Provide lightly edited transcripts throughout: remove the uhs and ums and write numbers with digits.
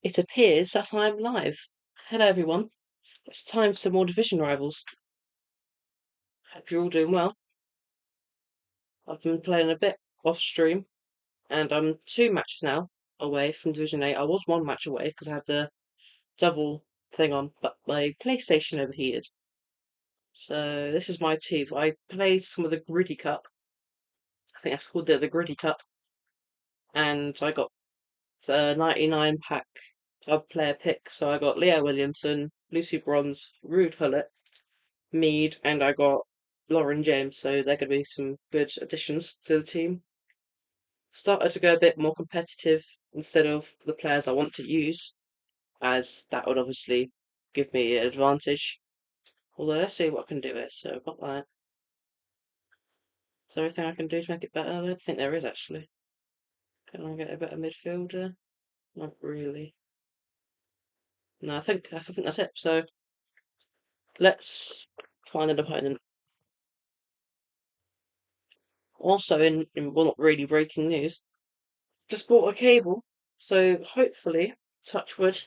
It appears that I'm live. Hello, everyone. It's time for some more Division Rivals. Hope you're all doing well. I've been playing a bit off stream, and I'm 2 matches now away from Division 8. I was 1 match away because I had the double thing on, but my PlayStation overheated. So this is my team. I played some of the Griddy Cup. I think that's called the Griddy Cup, and I got a 99 pack of player pick. So I got Leo Williamson, Lucy Bronze, Rude Hullet, Mead, and I got Lauren James, so they're going to be some good additions to the team. Started to go a bit more competitive instead of the players I want to use, as that would obviously give me an advantage. Although, let's see what I can do here. So, I've got that. Is there anything I can do to make it better? I don't think there is actually. Can I get a better midfielder? Not really. No, I think that's it. So, let's find an opponent. Also, in well, not really breaking news, just bought a cable, so hopefully, touch wood,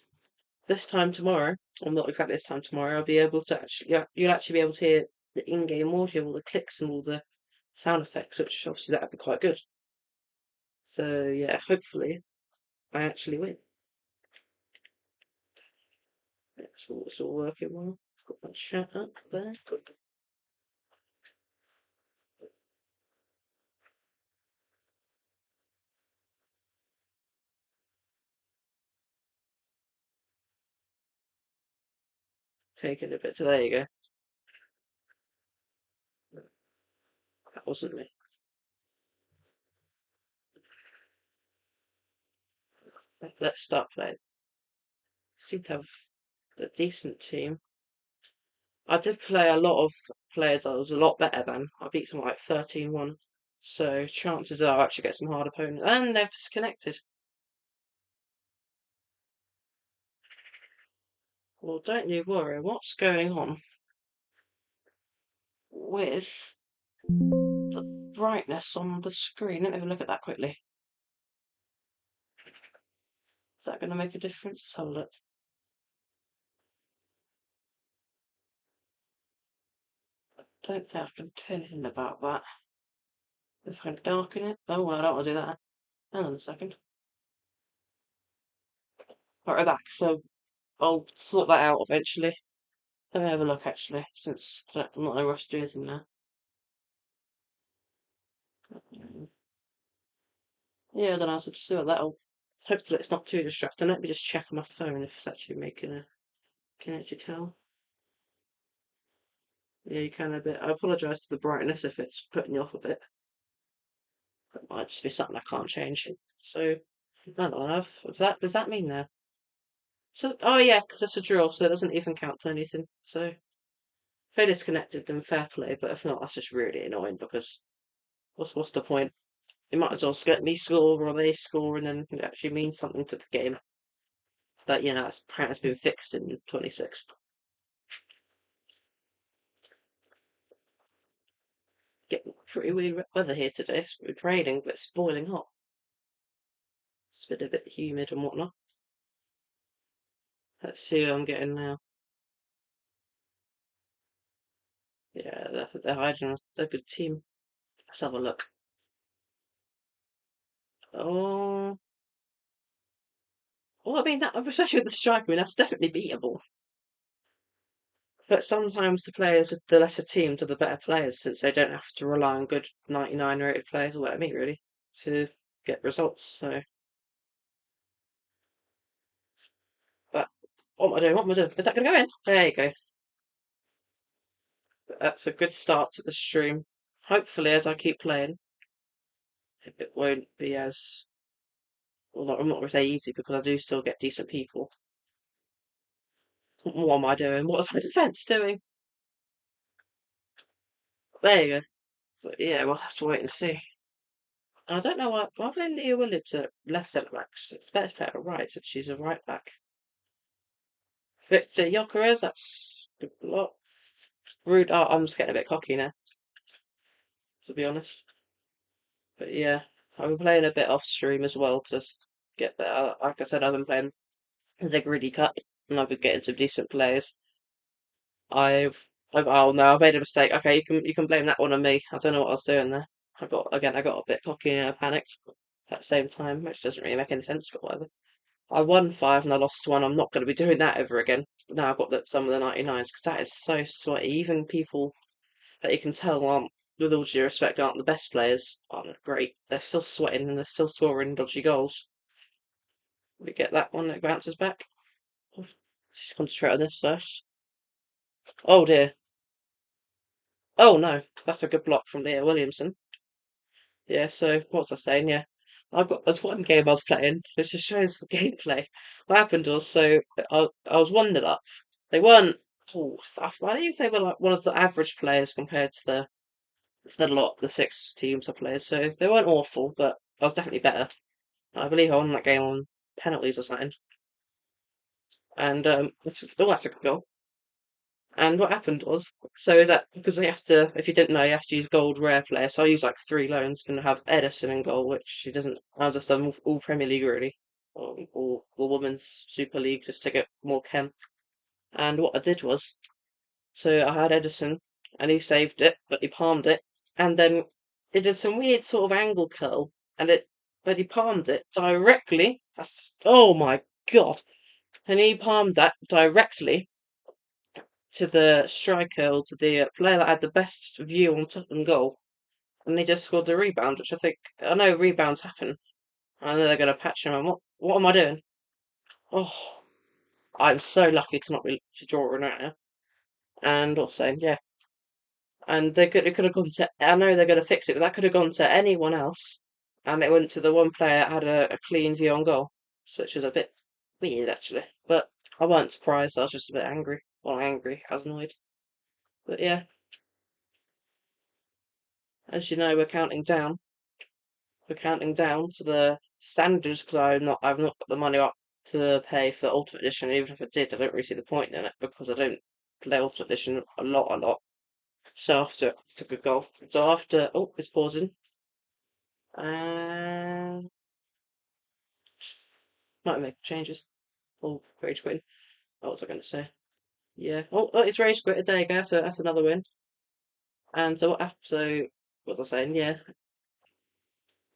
this time tomorrow, or not exactly this time tomorrow, I'll be able to actually, yeah, you'll actually be able to hear the in-game audio, all the clicks and all the sound effects, which obviously that'd be quite good. So yeah, hopefully I actually win. It's all working well. Got my chat up there. Good. Taking a bit. So there you go. That wasn't me. Let's start playing. Seem to have a decent team. I did play a lot of players I was a lot better than. I beat someone like 13-1. So chances are I actually get some hard opponents. And they've disconnected. Well, don't you worry. What's going on with the brightness on the screen? Let me have a look at that quickly. Is that going to make a difference? Let's have a look. Don't think I can do anything about that. If I can darken it. Oh, well, I don't want to do that. Hang on a second. Right, we're back. So I'll sort that out eventually. Let me have a look actually, since I'm not in a rush to do anything now. Yeah, I don't know, so just do that'll. Hopefully it's not too distracting. Let me just check on my phone if it's actually making a. Can you actually tell? Yeah, you can a bit. I apologise to the brightness if it's putting you off a bit. That might just be something I can't change. So, I don't know. Does that mean there? So, oh yeah, because it's a draw, so it doesn't even count to anything. So, if they disconnected, then fair play. But if not, that's just really annoying because what's the point? You might as well get me score or they score, and then it actually means something to the game. But it's apparently it's been fixed in 26. Getting pretty weird weather here today. It's been raining, but it's boiling hot. It's been a bit humid and whatnot. Let's see who I'm getting now. Yeah, they're hiding. They're a good team. Let's have a look. Oh, well, I mean, especially with the striker, I mean, that's definitely beatable. But sometimes the players with the lesser teams are the better players since they don't have to rely on good 99 rated players, or what I mean, really, to get results. So, but what am I doing? What am I doing? Is that going to go in? There you go. That's a good start to the stream. Hopefully, as I keep playing, it won't be as well. I'm not going to say easy because I do still get decent people. What am I doing? What is my defence doing? There you go. So yeah, we'll have to wait and see. I don't know why playing Leah Williams at left centre back. It's better to play her right since she's a right back. Victor Gyökeres, that's good block. Rude. Oh, I'm just getting a bit cocky now, to be honest. But yeah, I've been playing a bit off stream as well to get better. Like I said, I've been playing the Gritty Cup, and I've been getting some decent players. Oh no, I've made a mistake. Okay, you can blame that one on me. I don't know what I was doing there. I got a bit cocky and I panicked at the same time, which doesn't really make any sense, but whatever. I won five and I lost one. I'm not going to be doing that ever again. Now I've got some of the 99s because that is so sweaty. Even people that you can tell aren't, with all due respect, aren't the best players, aren't great. They're still sweating and they're still scoring dodgy goals. We get that one that bounces back. Let's concentrate on this first. Oh dear. Oh no, that's a good block from Leah Williamson. Yeah, so what was I saying? Yeah, there's one game I was playing, which just shows the gameplay. What happened was, I was 1-0 up. They weren't. Oh, I believe they were like one of the average players compared to the six teams I played. So they weren't awful, but I was definitely better. I believe I won that game on penalties or something. And that's a good goal. And what happened was, so that because they have to, if you didn't know, you have to use gold rare player. So I use like three loans and have Edison in goal, which he doesn't. I just done all Premier League really, or the Women's Super League just to get more chem. And what I did was, so I had Edison, and he saved it, but he palmed it, and then it did some weird sort of angle curl, but he palmed it directly. Oh my god! And he palmed that directly to the striker or to the player that had the best view on Tottenham goal, and they just scored the rebound, which I know rebounds happen. I know they're going to patch him. And what am I doing? Oh, I'm so lucky to not be to draw right now. And also, yeah, and it could have gone to. I know they're going to fix it, but that could have gone to anyone else, and it went to the one player that had a clean view on goal, so which is a bit weird actually. But I wasn't surprised. I was just a bit angry. Well, angry, I was annoyed. But yeah, as you know, we're counting down. We're counting down to the standards because I've not got the money up to pay for the Ultimate Edition. Even if I did, I don't really see the point in it because I don't play Ultimate Edition a lot. So after it's a good goal. So after it's pausing. And might make changes. Oh, Rage Quit. What was I going to say? Yeah. It's Rage Quit. There you go. So that's another win. And so what was I saying? Yeah.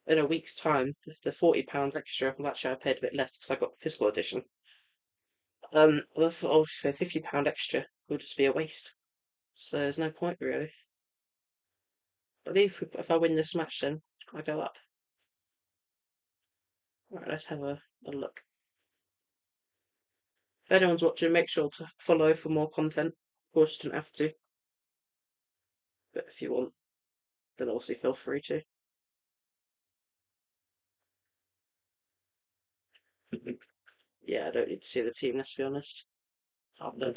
In a week's time, the £40 extra. Well, actually, I paid a bit less because I got the physical edition. So £50 extra will just be a waste. So there's no point really. I believe if I win this match, then I go up. Right, let's have a look. If anyone's watching, make sure to follow for more content. Of course, you don't have to, but if you want, then obviously feel free to. Yeah, I don't need to see the team. Let's be honest. Oh no.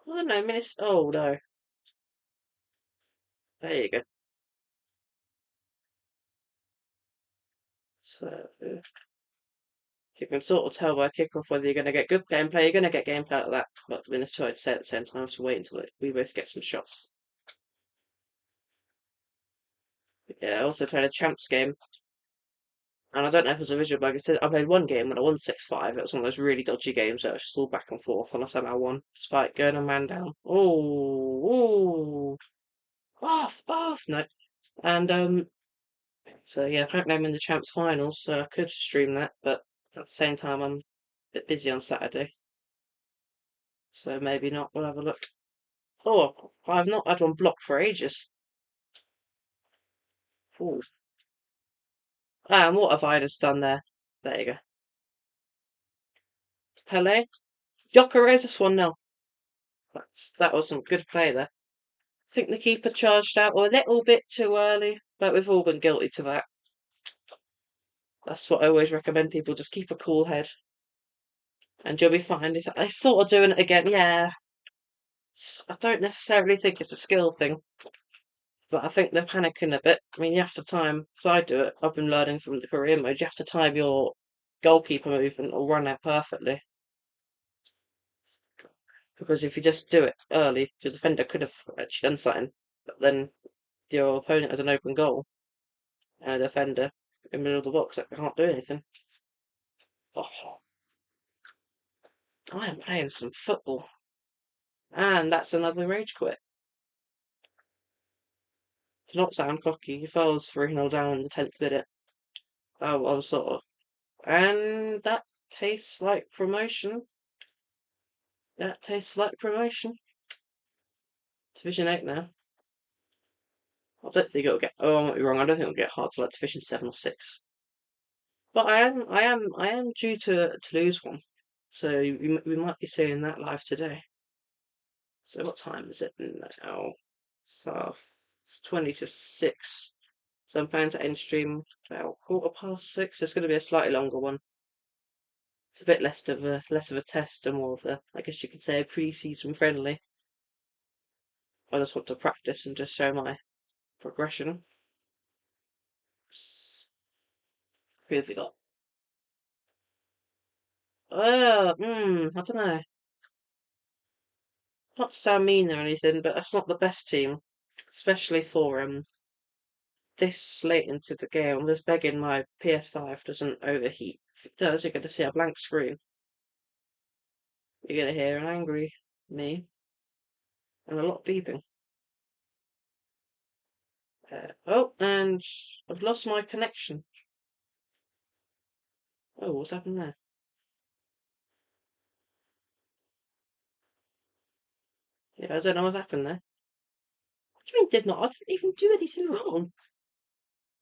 Well, no, minutes. Oh no. There you go. So you can sort of tell by kickoff whether you're going to get good gameplay. You're going to get gameplay out of that, but I mean, it's hard to say at the same time. To wait until we both get some shots. Yeah, I also played a champs game, and I don't know if it was a visual bug. It said I played one game and I won 6-5. It was one of those really dodgy games that was just all back and forth, and I somehow won despite going a man down. Oh, off, no. And so yeah, apparently I'm in the champs finals, so I could stream that, but at the same time I'm a bit busy on Saturday, so maybe not. We'll have a look. Oh, I've not had one blocked for ages. Ooh. And what have I just done there? There you go. Pele. Gyökeres, that's 1-0. That was some good play there. I think the keeper charged out a little bit too early, but we've all been guilty to that. That's what I always recommend people, just keep a cool head and you'll be fine. I sort of doing it again, yeah. I don't necessarily think it's a skill thing, but I think they're panicking a bit. I mean, you have to time, because I do it, I've been learning from the career mode, you have to time your goalkeeper movement or run out perfectly. Because if you just do it early, the defender could have actually done something, but then your opponent has an open goal and a defender. in the middle of the box. I can't do anything. Oh, I am playing some football. And that's another rage quit. To not sound cocky, if I was 3-0 down in the 10th minute, I was sort of. And that tastes like promotion. That tastes like promotion. Division 8 now. I don't think it'll get. Oh, I might be wrong. I don't think it'll get hard to like Division 7 or 6. But I am due to lose one. So we might be seeing that live today. So what time is it now? So it's 20 to 6. So I'm planning to end stream about 6:15. It's going to be a slightly longer one. It's a bit less of a test and more of a, I guess you could say, a pre-season friendly. I just want to practice and just show my progression. Who have we got? I don't know. Not to sound mean or anything, but that's not the best team, especially for this late into the game. I'm just begging my PS5 doesn't overheat. If it does, you're going to see a blank screen. You're going to hear an angry me and a lot of beeping. Oh, and I've lost my connection. Oh, what's happened there? Yeah, I don't know what's happened there. What do you mean did not? I didn't even do anything wrong.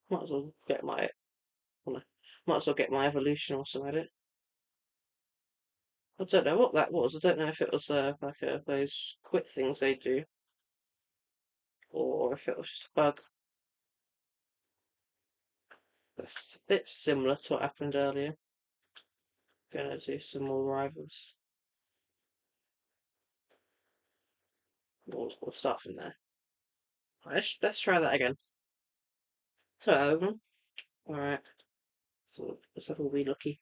Might as well get my, well, might as well get my evolution or something at it. I don't know what that was. I don't know if it was like those quit things they do, or if it was just a bug. That's a bit similar to what happened earlier. Gonna do some more rivals. We'll start from there. Let's try that again. So, alright. So let's have a wee looky.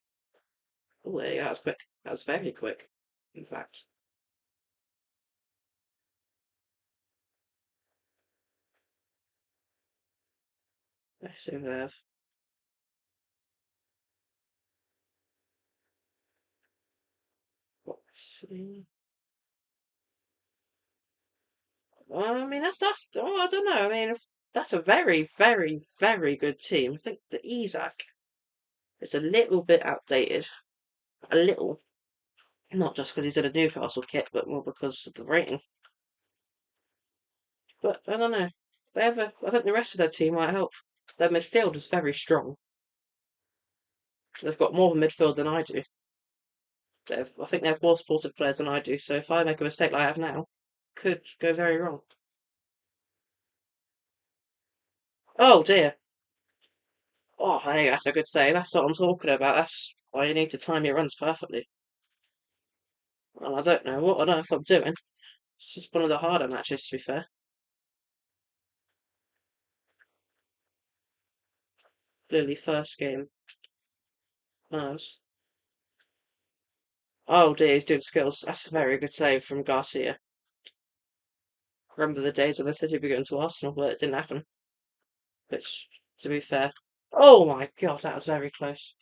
Oh, yeah, that was quick. That was very quick, in fact. Let's see what we have. Let's see. I mean, that's. Oh, I don't know. I mean, that's a very, very, very good team. I think the Isak is a little bit outdated. A little. Not just because he's in a Newcastle kit, but more because of the rating. But I don't know. I think the rest of their team might help. Their midfield is very strong. They've got more of a midfield than I do. I think they have more supportive players than I do. So if I make a mistake like I have now, could go very wrong. Oh dear. Oh, hey, that's a good save. That's what I'm talking about. That's why you need to time your runs perfectly. Well, I don't know what on earth I'm doing. It's just one of the harder matches, to be fair. Clearly, first game. Ours. Oh dear, he's doing skills. That's a very good save from Garcia. Remember the days when they said he'd be going to Arsenal, but it didn't happen. Which, to be fair. Oh my god, that was very close.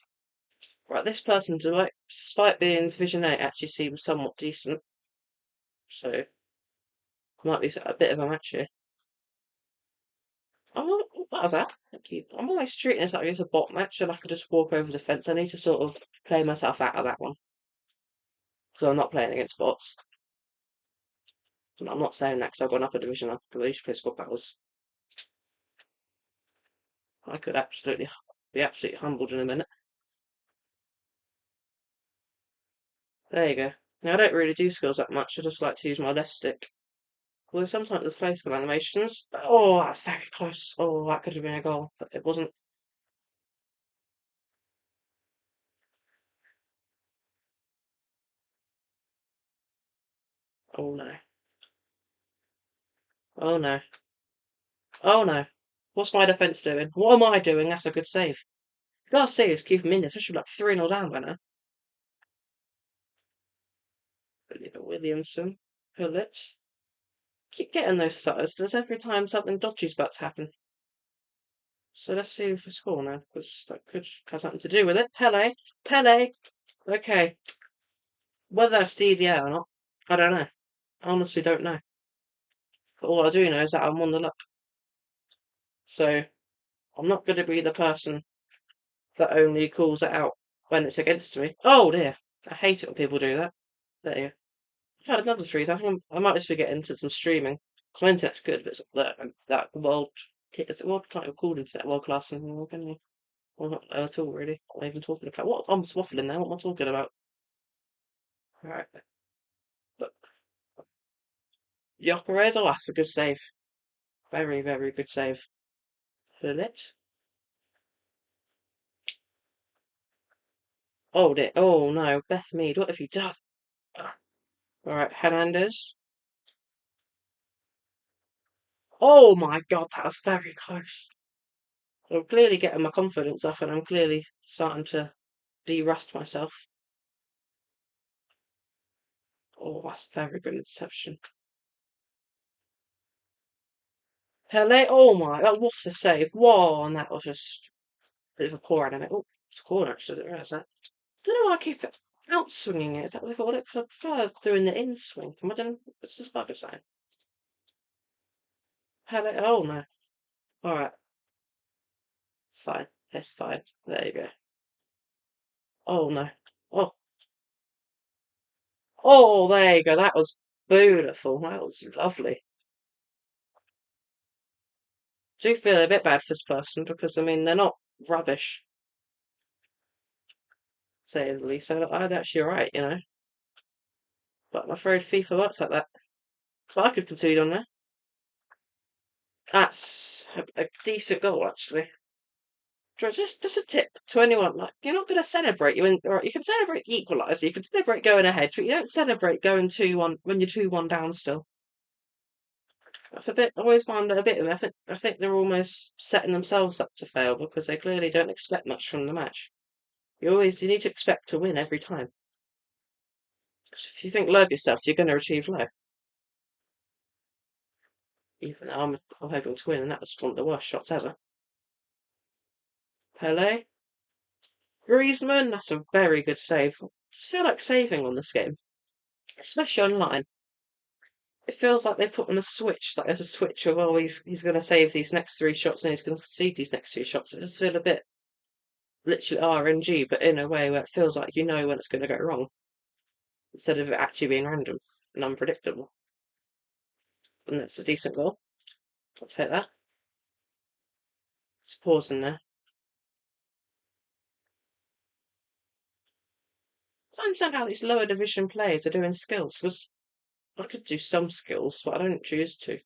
Right, this person, despite being Division 8, actually seems somewhat decent. So, might be a bit of a match here. What was that? Thank you. I'm always treating this like it's a bot match and I could just walk over the fence. I need to sort of play myself out of that one. Because I'm not playing against bots. And I'm not saying that because I've gone up a division. I could at play squad battles. I could be absolutely humbled in a minute. There you go. Now, I don't really do skills that much. I just like to use my left stick. Although sometimes there's play skill animations. Oh, that's very close. Oh, that could have been a goal, but it wasn't. Oh no. Oh no. Oh no. What's my defence doing? What am I doing? That's a good save. Garcia's keeping me in there, especially like 3-0 down by now. Williamson, Pullet. Keep getting those stutters because every time something dodgy's about to happen. So let's see if the score now, because that could have something to do with it. Pele. Okay, whether that's DDA or not, I don't know. I honestly don't know. But all I do know is that I'm on the luck. So I'm not going to be the person that only calls it out when it's against me. Oh dear, I hate it when people do that. There you go. I've had another freeze. I think I might just be getting into some streaming. 'Cause my internet's good, but it's that world. It's world kind of called internet world class and can you? Well, not at all really. What am I even talking about? What I'm waffling now. What am I talking about? Right, but Gyökeres. Oh, that's a good save. Very, very good save. It. Oh dear. Oh no, Beth Mead. What have you done? Ah. All right, Hernandez. Oh my God, that was very close. I'm clearly getting my confidence up, and I'm clearly starting to de-rust myself. Oh, that's very good interception. Pele, oh my, that was a save. Whoa, and that was just a bit of a poor anime. Oh, it's a corner, actually, I didn't realise that. I don't know why I keep it out swinging it. Is that what they call it? Because I prefer doing the in swing. Am I doing, what's this bugger saying? Pele, oh no. Alright, it's fine. It's fine. There you go. Oh no. Oh, oh, there you go. That was beautiful. That was lovely. Do feel a bit bad for this person because, I mean, they're not rubbish, saying the least. So I'm actually alright, you know. But I'm afraid FIFA works like that. But I could concede on there. That's a decent goal, actually. Just a tip to anyone: like, you're not going to celebrate. Or you can celebrate the equaliser, you can celebrate going ahead, but you don't celebrate going 2-1 when you're 2-1 down still. That's a bit. I always find it a bit. I think they're almost setting themselves up to fail because they clearly don't expect much from the match. You need to expect to win every time. 'Cause if you think low of yourself, you're going to achieve low. Even though I'm hoping to win, and that was one of the worst shots ever. Pele. Griezmann, that's a very good save. I just feel like saving on this game, especially online. It feels like they've put on a switch. Like there's a switch of, oh, he's going to save these next three shots and he's going to concede these next two shots. It just feel a bit literally RNG, but in a way where it feels like you know when it's going to go wrong instead of it actually being random and unpredictable. And that's a decent goal. I'll take that. Let's pause in there. I don't understand how these lower division players are doing skills because I could do some skills, but I don't choose to.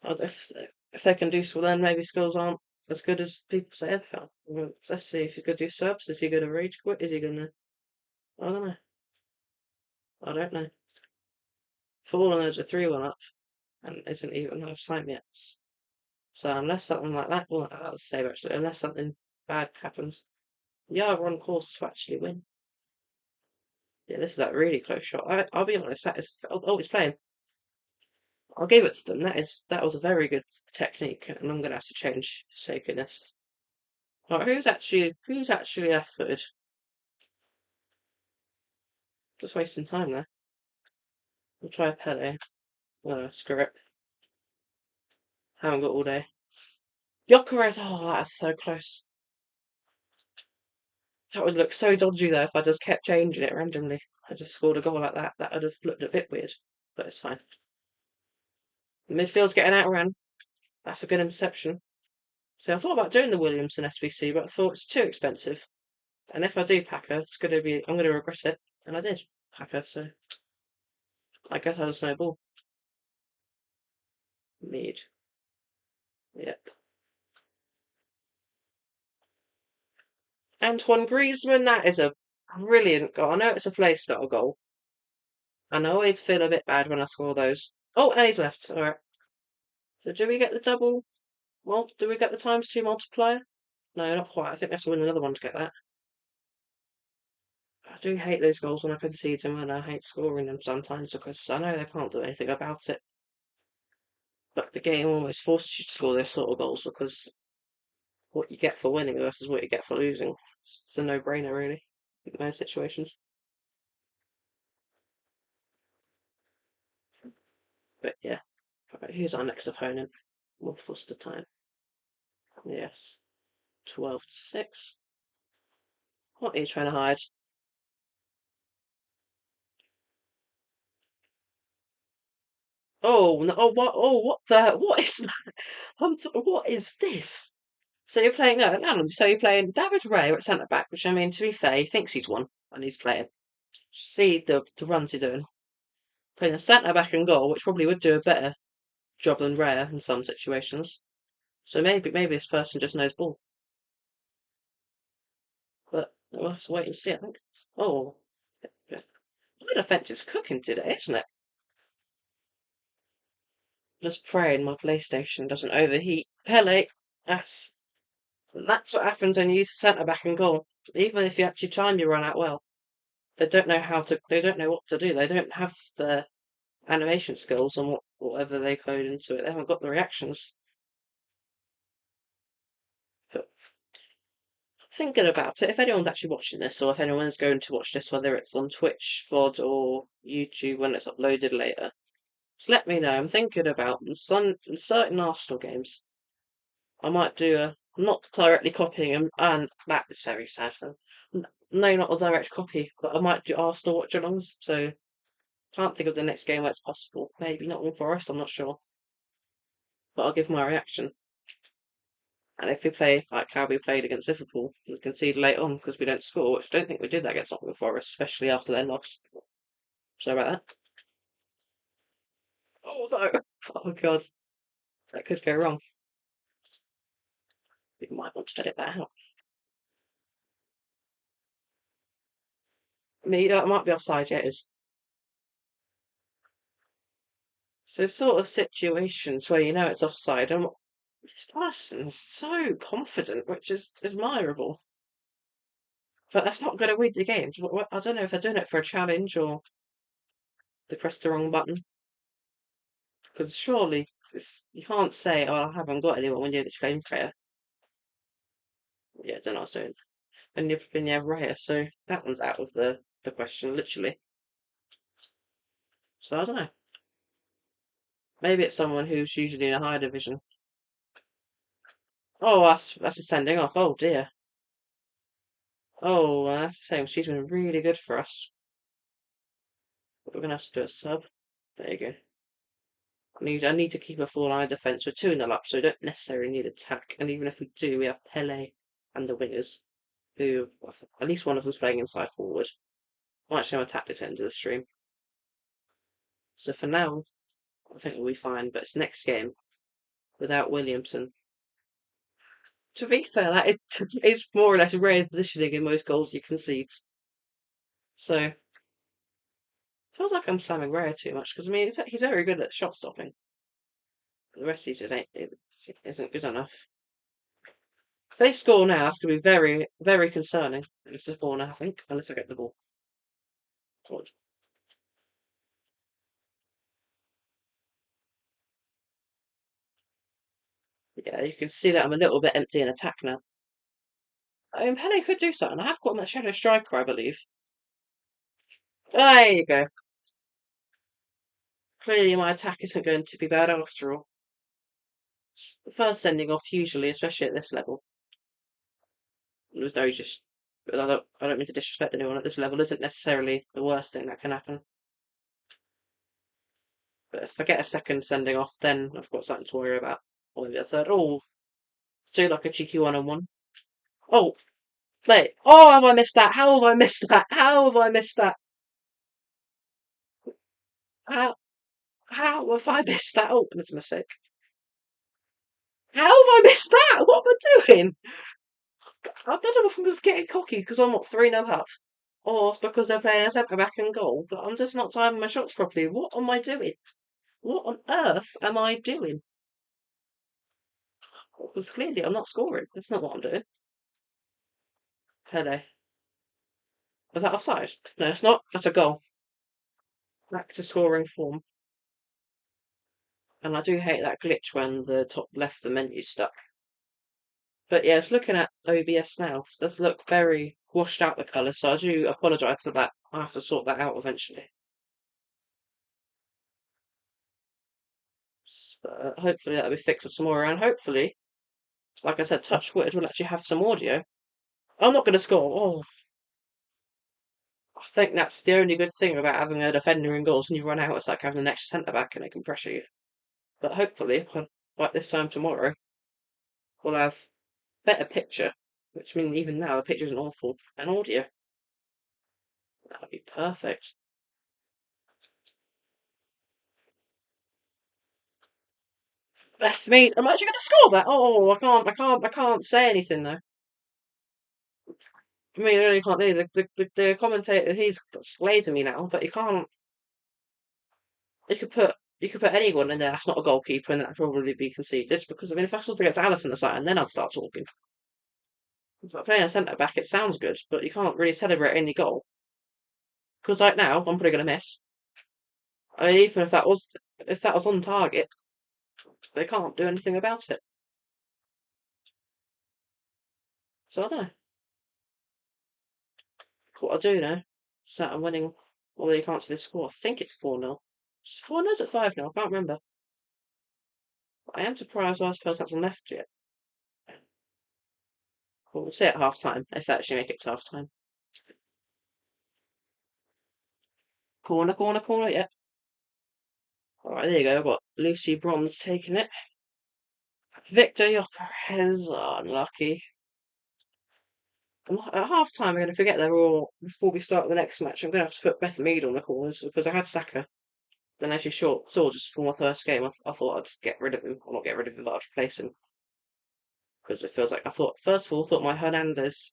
If they can do so, then maybe skills aren't as good as people say they are. Well, let's see if he's going to do subs. Is he going to rage quit? Is he going to? I don't know. I don't know. For all I know, it's a 3-1 up and isn't even half time yet. So unless something like that, well, that was save actually. Unless something bad happens, yeah, we're on course to actually win. Yeah, this is a really close shot. I'll be honest. That is. Oh, he's playing. I'll give it to them. That was a very good technique, and I'm going to have to change taking this. Right, who's actually left-footed? Just wasting time there. We'll try a Pele. Oh, screw it. Haven't got all day. Gyökeres. Oh, that's so close. That would look so dodgy though if I just kept changing it randomly. I just scored a goal like that. That would have looked a bit weird, but it's fine. The midfield's getting out. That's a good interception. See, I thought about doing the Williamson SBC, but I thought it's too expensive. And if I do Packer, I'm gonna regret it. And I did Packer, so I guess I was snowball. Mead. Yep. Antoine Griezmann, that is a brilliant goal. I know it's a place, not a goal. And I always feel a bit bad when I score those. Oh, and he's left. Alright. So do we get the double? Well, do we get the ×2 multiplier? No, not quite. I think we have to win another one to get that. I do hate those goals when I concede them, and I hate scoring them sometimes because I know they can't do anything about it. But the game almost forces you to score those sort of goals because what you get for winning versus what you get for losing. It's a no-brainer, really, in most situations. But yeah, right, here's our next opponent. What's the time? Yes, 12 to 6. What are you trying to hide? Oh no! Oh what? Oh what the? What is that? What is this? So you're playing no, no. So you're playing David Ray at centre back, which I mean, to be fair, he thinks he's won and he's playing. See the runs he's doing. Playing a centre back and goal, which probably would do a better job than Raya in some situations. So maybe this person just knows ball. But we'll have to wait and see, I think. Oh, yeah. My defence is cooking today, isn't it? Just praying my PlayStation doesn't overheat. Pele, that's what happens when you use a centre back and goal. Even if you actually time your run out well, they don't know how to. They don't know what to do. They don't have the animation skills on whatever they code into it. They haven't got the reactions. But thinking about it, if anyone's actually watching this, or if anyone's going to watch this, whether it's on Twitch, VOD, or YouTube when it's uploaded later, just let me know. I'm thinking about in certain Arsenal games. I might do a not directly copying them, and that is very sad for them. No, not a direct copy, but I might do Arsenal watch-alongs. So can't think of the next game where it's possible. Maybe not in Forest. I'm not sure, but I'll give my reaction. And if we play like how we played against Liverpool, we concede late on because we don't score, which I don't think we did that against Nottingham Forest, especially after their loss. Sorry about that. Oh no! Oh god, that could go wrong. We might want to edit that out. Me, that might be offside. Yeah, it is. So sort of situations where you know it's offside, and this person is so confident, which is admirable. But that's not going to win the games. I don't know if they're doing it for a challenge or they pressed the wrong button. Because surely you can't say, "Oh, I haven't got anyone" when you're the game player. Yeah, I don't know what I was doing. And you have Raya, so that one's out of the question, literally. So I don't know. Maybe it's someone who's usually in a higher division. Oh, that's a sending off. Oh dear. Oh, that's the same. She's been really good for us. But we're gonna have to do a sub. There you go. I need to keep a full line defence. We're 2-0 up, so we don't necessarily need attack. And even if we do, we have Pele and the wingers, who at least one of them's playing inside forward. Might show my tactics end of the stream. So for now, I think we'll be fine. But it's next game without Williamson. To be fair, that is more or less rare positioning in most goals you concede. So feels like I'm slamming Raya too much because I mean he's very good at shot stopping. The rest he just isn't good enough. If they score now, that's going to be very, very concerning. It's a corner, I think, unless I get the ball. Good. Yeah, you can see that I'm a little bit empty in attack now. I mean, Pele could do something. I have got him at Shadow Striker, I believe. There you go. Clearly, my attack isn't going to be bad after all. The first sending off, usually, especially at this level, there's no just. I don't mean to disrespect anyone at this level. Isn't necessarily the worst thing that can happen. But if I get a second sending off, then I've got something to worry about. Or maybe a third. Oh, do like a cheeky one-on-one. Oh, mate. Oh, have I missed that? How have I missed that? How have I missed that? How how have I missed that? Oh, that's a mistake. How have I missed that? What am I doing? I don't know if I'm just getting cocky because I'm not 3-0 up. Or it's because they're playing a centre back and goal, but I'm just not timing my shots properly. What am I doing? What on earth am I doing? Because clearly I'm not scoring. That's not what I'm doing. Pele. Was that offside? No, it's not. That's a goal. Back to scoring form. And I do hate that glitch when the top left the menu's stuck. But yeah, it's looking at OBS now. It does look very washed out, the colour, so I do apologise for that. I have to sort that out eventually. But hopefully that'll be fixed with some more, and hopefully, like I said, touch wood, we'll actually have some audio. I'm not going to score. Oh, I think that's the only good thing about having a defender in goals when you run out. It's like having an extra centre back and they can pressure you. But hopefully, like this time tomorrow, we'll have better picture, which means even now the picture isn't awful, and audio. That would be perfect. That's me. I'm actually going to score that. Oh, I can't say anything though. I mean, I really can't do. The commentator, he's glazing me now, but you can't. You could put anyone in there that's not a goalkeeper, and that'd probably be conceded. Because I mean, if I was against Alisson or something, then I'd start talking. But playing a centre back, it sounds good, but you can't really celebrate any goal. Because right now, I'm probably going to miss. I mean, even if that was on target, they can't do anything about it. So I don't know. What I do know is that I'm winning. Although you can't see the score, I think it's 4-0. It's 4-0, is it 5-0? I can't remember. I am surprised last person hasn't left yet. Well, we'll see at half time if they actually make it to half time. Corner, corner, corner, yeah. Alright, there you go. I've got Lucy Bronze taking it. Victor Gyökeres, unlucky. At half time, I'm going to forget they're all. Before we start the next match, I'm going to have to put Beth Mead on the corners because I had Saka. Then, as you saw just for my first game, I thought I'd just get rid of him. Or not get rid of him, but I'd replace him. Because it feels like first of all, I thought my Hernandez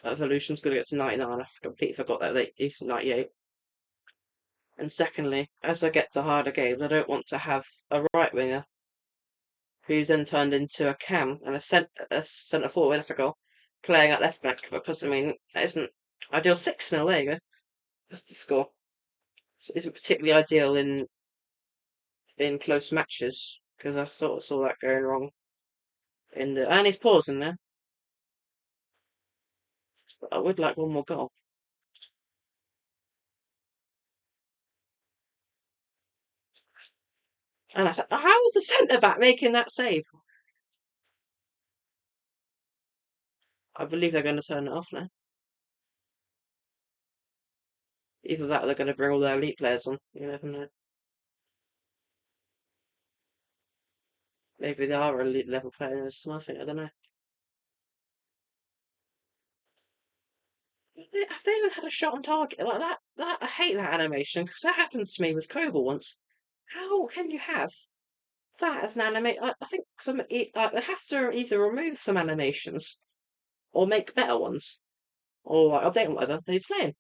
evolution's going to get to 99. I completely forgot that he's 98. And secondly, as I get to harder games, I don't want to have a right winger who's then turned into a cam and a centre forward, that's a goal, playing at left back because I mean that isn't ideal. 6-0, there you go. That's the score. So it isn't particularly ideal in close matches because I sort of saw that going wrong and he's pausing there. But I would like one more goal. And I said, how is the centre back making that save? I believe they're going to turn it off now. Either that or they're going to bring all their elite players on. You never know. Maybe they are elite level players. I think I don't know. Have they even had a shot on target like that? That I hate that animation because that happened to me with Koval once. How can you have that as an animate? I think they have to either remove some animations or make better ones or like update them whatever that he's playing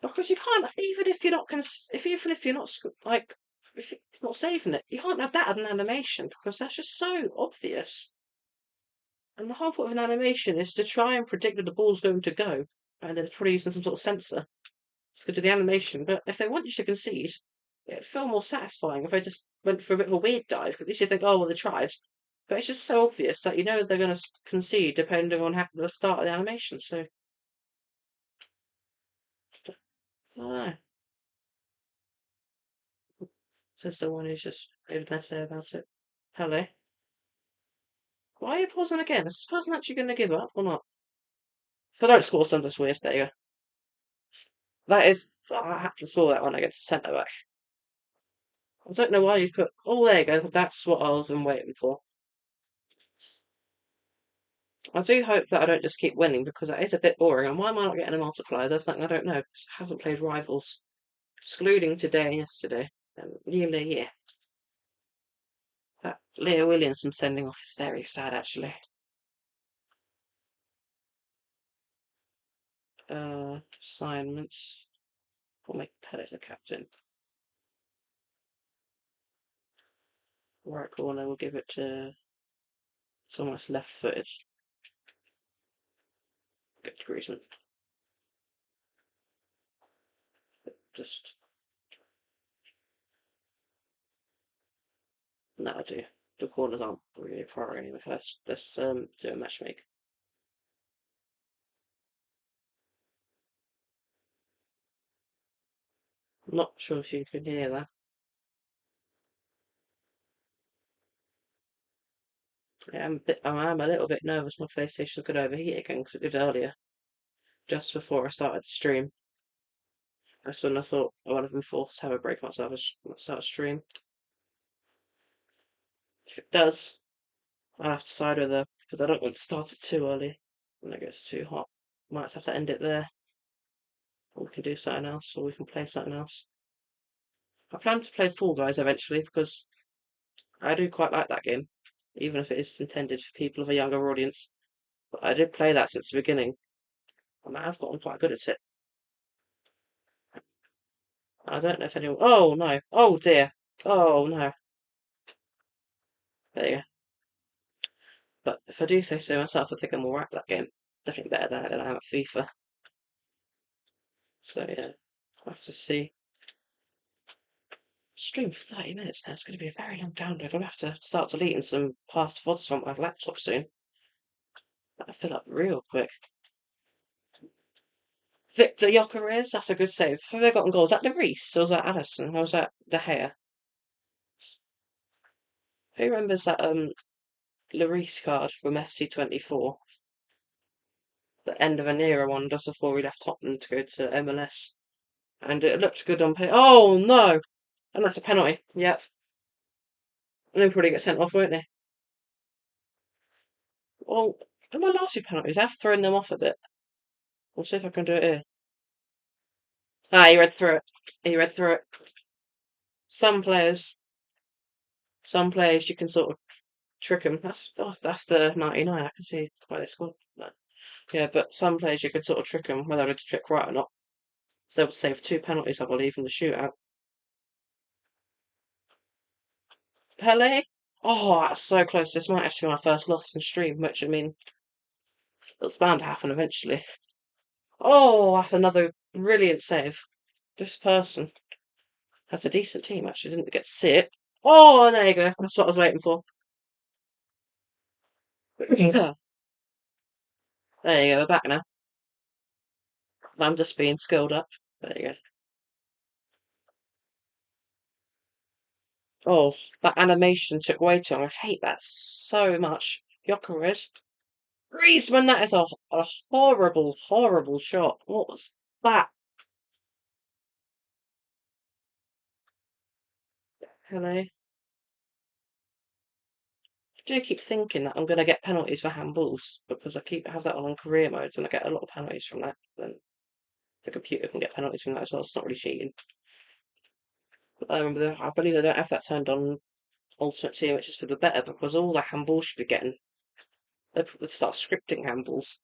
because you can't even if you're not even if you're not like if it's not saving it, you can't have that as an animation because that's just so obvious. And the whole point of an animation is to try and predict where the ball's going to go, and then it's probably using some sort of sensor. It's good to the animation, but if they want you to concede, it'd feel more satisfying if they just went for a bit of a weird dive, because at least you think, oh, well, they tried. But it's just so obvious that you know they're going to concede depending on the start of the animation, so. I don't know. Says the one who's just made an essay about it. Hello. Why are you pausing again? Is this person actually going to give up or not? If I don't score some this weird, there you go. That is. I have to score that one against the centre back. I don't know why you put. Oh, there you go. That's what I was been waiting for. I do hope that I don't just keep winning because that is a bit boring. And why am I not getting a multiplier? That's something I don't know. I haven't played Rivals, excluding today and yesterday. Nearly a year. That Leo Williams sending off is very sad, actually. Assignments. We'll make Pellet the captain. Right corner, we'll give it to someone that's left-footed. Get to Griezmann. Just that'll do. the corners aren't really a priority anyway. Let's do a matchmake. I'm not sure if you can hear that. I am a little bit nervous my PlayStation could overheat again because it did earlier, just before I started the stream. That's when I thought I would have been forced to have a break once I start a stream. If it does, I'll have to decide whether, because I don't want to start it too early when it gets too hot. Might have to end it there, or we can do something else, or we can play something else. I plan to play Fall Guys eventually because I do quite like that game, even if it is intended for people of a younger audience. But I did play that since the beginning, and I have gotten quite good at it. I don't know if anyone. Oh no! Oh dear! Oh no! There you go. But if I do say so myself, I think I'm alright at that game. Definitely better than I am at FIFA. So yeah, I'll have to see. Stream for 30 minutes now. It's going to be a very long download. I'll have to start deleting some past VODs from my laptop soon. That'll fill up real quick. Victor Gyökeres, that's a good save. Have they gotten goals? Was that Lloris or was that Addison? Or was that De Gea? Who remembers that Lloris card from SC24? The end of an era one just before we left Tottenham to go to MLS. And it looked good on paper. Oh no! And that's a penalty. Yep. And then probably get sent off, won't they? Well, in my last few penalties, I've thrown them off a bit. We'll see if I can do it here. Ah, he read through it. He read through it. Some players, some players, you can sort of trick them. That's the 99. I can see why they scored. No. Yeah, but some players you can sort of trick them, whether it's a trick right or not. So they'll save 2 penalties, I believe, in the shootout. Pele? Oh, that's so close. This might actually be my first loss in stream, which, I mean, it's bound to happen eventually. Oh, that's another brilliant save. This person has a decent team, actually. Didn't get to see it. Oh, there you go. That's what I was waiting for. There you go. We're back now. I'm just being skilled up. There you go. Oh, that animation took way too long. I hate that so much. Gyökeres. Griezmann, that is a horrible, horrible shot. What was that? Hello. I do keep thinking that I'm going to get penalties for handballs because I keep have that on career modes and I get a lot of penalties from that. Then the computer can get penalties from that as well. It's not really cheating. I believe they don't have that turned on Ultimate Team, which is for the better because all the handballs should be getting. They start scripting handballs,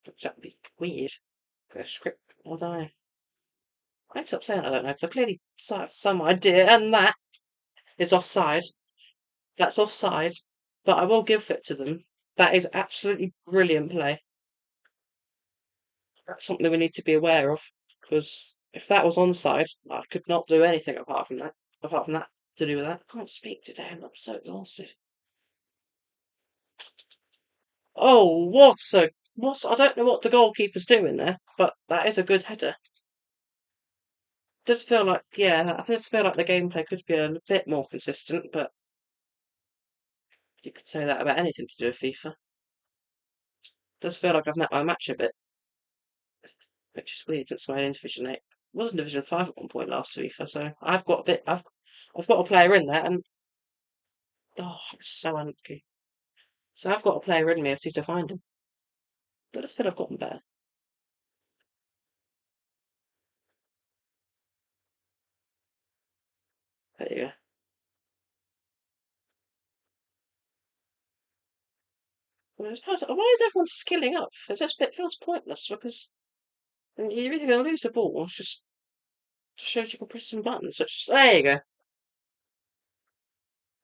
which that'd be weird. For a script, I don't know. I stop saying I don't know because I clearly have some idea, and that is offside. That's offside, but I will give it to them. That is absolutely brilliant play. That's something we need to be aware of because if that was onside, I could not do anything apart from that. Apart from that, to do with that, I can't speak today. I'm so exhausted. Oh, I don't know what the goalkeeper's doing there, but that is a good header. Does feel like, yeah, I just feel like the gameplay could be a bit more consistent, but you could say that about anything to do with FIFA. Does feel like I've met my match a bit, which is weird since I in Division 8. I was in Division 5 at one point last FIFA, so I've got a bit, I've got a player in there, and oh, it's so unlucky. So I've got a player in me, I just need to find him. But I just feel I've gotten better. There you go. Why is everyone skilling up? It feels pointless because you're either going to lose the ball or it's just shows you can press some buttons. There you go.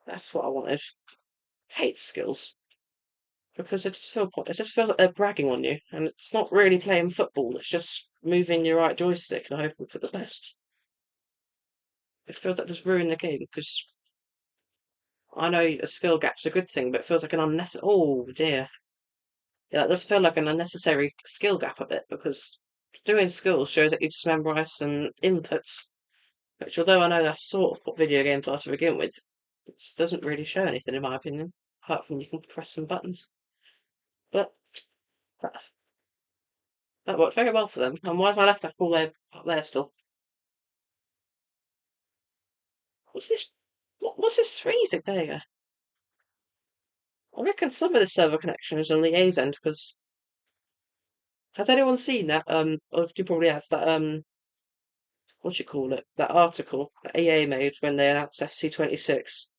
That's what I wanted. Hate skills because it just feels like they're bragging on you, and it's not really playing football. It's just moving your right joystick and hoping for the best. It feels like just ruin the game because I know a skill gap's a good thing, but it feels like an unnecessary. Oh dear, yeah, that does feel like an unnecessary skill gap a bit because doing skills shows that you just memorise some inputs, which although I know that's sort of what video games are to begin with, it just doesn't really show anything in my opinion, apart from you can press some buttons. But that that worked very well for them. And why is my left back all there up there still? What's this? What's this freezing? There you go. I reckon some of the server connection is on the A's end because has anyone seen that? Or you probably have that. What do you call it? That article that EA made when they announced FC26.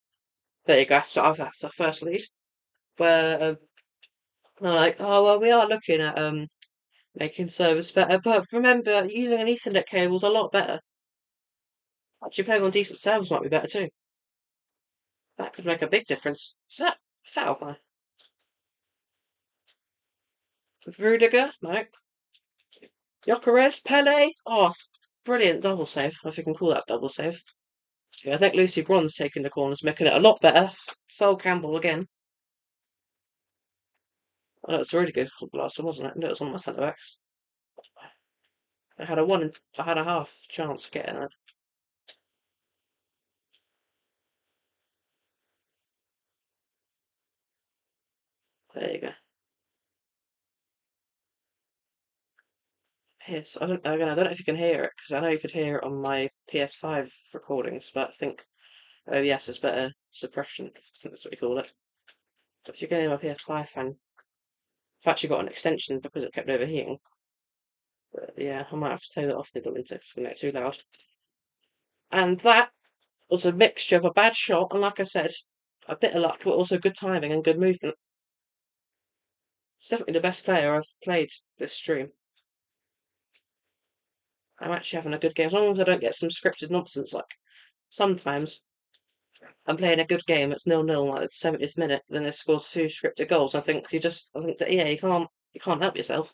There you go. So that's our first lead. Where they're like, oh well, we are looking at making servers better, but remember, using an Ethernet cable is a lot better. Actually, playing on decent servers might be better too. That could make a big difference. Is that foul there? Rudiger? No. Gyökeres? Pele? Oh, brilliant double save, if you can call that double save. Yeah, I think Lucy Bronze taking the corners, making it a lot better. Sol Campbell again. Oh, that's really good for the last one, wasn't it? No, it was one of my centre backs. I had a one, I had a half chance of getting it. There you go. Again, I don't know if you can hear it because I know you could hear it on my PS5 recordings, but I think OBS is better suppression. I think that's what you call it. But if you can hear my PS5 fan, I've actually got an extension because it kept overheating. But yeah, I might have to take it off the winter because it's going to get too loud. And that was a mixture of a bad shot and, like I said, a bit of luck, but also good timing and good movement. It's definitely the best player I've played this stream. I'm actually having a good game as long as I don't get some scripted nonsense. Like sometimes I'm playing a good game, it's 0-0 like the 70th minute, then they score two scripted goals. I think that you can't help yourself.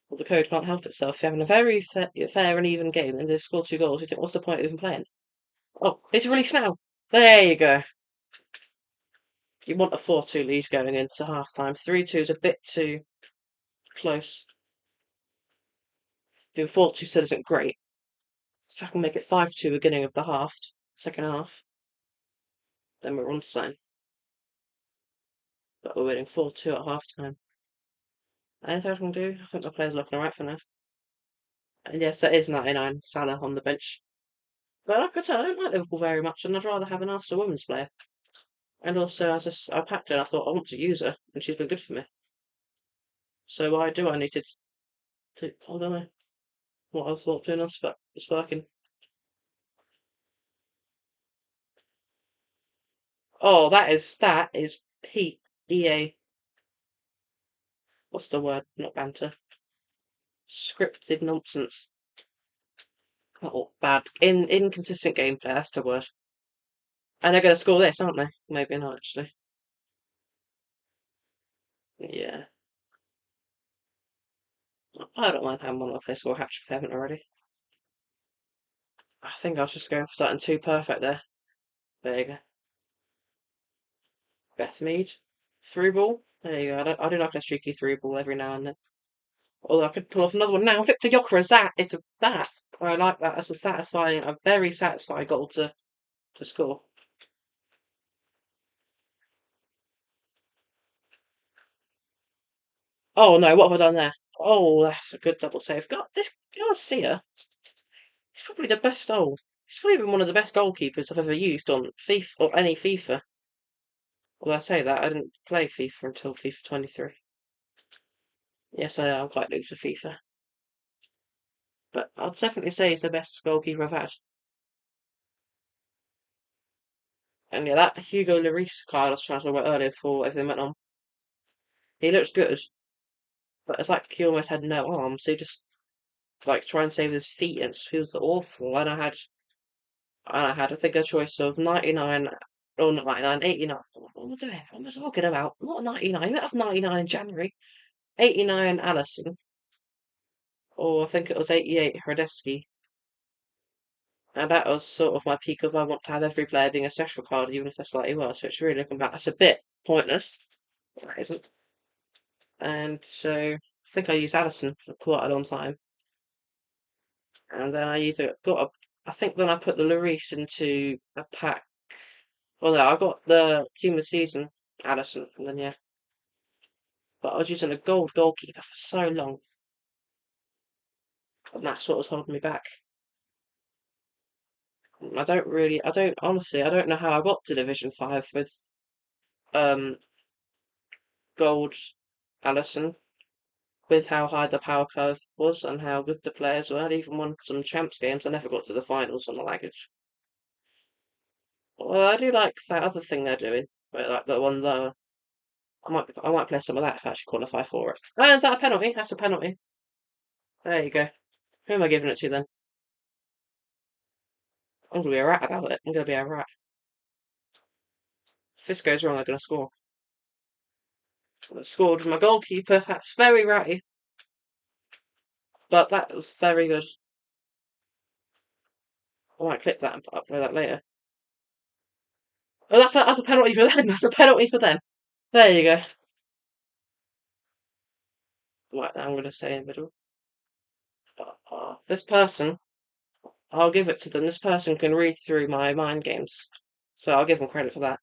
Or the code can't help itself. If you're having a very fair and even game and they score two goals, you think, what's the point of even playing? Oh, it's released now. There you go. You want a 4-2 lead going into half time. 3-2 is a bit too close. Doing 4-2 still isn't great. If I can make it 5-2 beginning of the second half, then we're on to something. But we're winning 4-2 at half time. Anything I can do? I think the players are looking alright for now. And yes, that is 99 Salah on the bench. But like I said, I don't like Liverpool very much, and I'd rather have an Arsenal women's player. And also, I packed her, I thought I want to use her, and she's been good for me. So why do I need I don't know what I thought doing on Sparking. Oh, that is peak EA. What's the word? Not banter. Scripted nonsense. Oh, bad. Inconsistent gameplay, that's the word. And they're going to score this, aren't they? Maybe not, actually. Yeah. I don't mind having one of my score a hat-trick if I haven't already. I think I was just going for something too perfect there. There you go. Beth Mead. Through ball. There you go. I do like a streaky through ball every now and then. Although I could pull off another one now. Victor Gyökeres, that. I like that. That's a very satisfying goal to score. Oh no, what have I done there? Oh, that's a good double save. God, this Garcia, he's probably the best He's probably been one of the best goalkeepers I've ever used on FIFA or any FIFA. Although I say that, I didn't play FIFA until FIFA 23. Yes, I am quite new to FIFA. But I'd definitely say he's the best goalkeeper I've had. And yeah, that Hugo Lloris card I was trying to talk about earlier before everything went on. He looks good, but it's like he almost had no arms. So he just like try and save his feet and it feels awful. I think a choice of 99 or not 99, 89. What am I doing? What am I talking about? Not 99. Let have 99 in January. 89 Allison, or I think it was 88 Hradeski, And that was sort of my peak of I want to have every player being a special card, even if they're slightly worse. So it's really looking back. That's a bit pointless. That isn't. And so I think I used Addison for quite a long time. And then I either got a. I think then I put the Lloris into a pack. Well, no, I got the Team of the Season Addison, and then yeah. But I was using a gold goalkeeper for so long, and that's what was holding me back. I don't honestly, I don't know how I got to Division 5 with um gold Allison, with how high the power curve was and how good the players were. I even won some champs games. I never got to the finals on the luggage. Well, I do like that other thing they're doing, but like the one lower. I might play some of that if I actually qualify for it. Oh, is that a penalty? That's a penalty. There you go. Who am I giving it to then? I'm gonna be a rat about it. I'm gonna be a rat. If this goes wrong, I'm gonna score. I scored with my goalkeeper. That's very ratty, but that was very good. I might clip that and upload that later. Oh, that's a penalty for them. That's a penalty for them. There you go. Right, I'm gonna stay in the middle. This person, I'll give it to them. This person can read through my mind games, so I'll give them credit for that.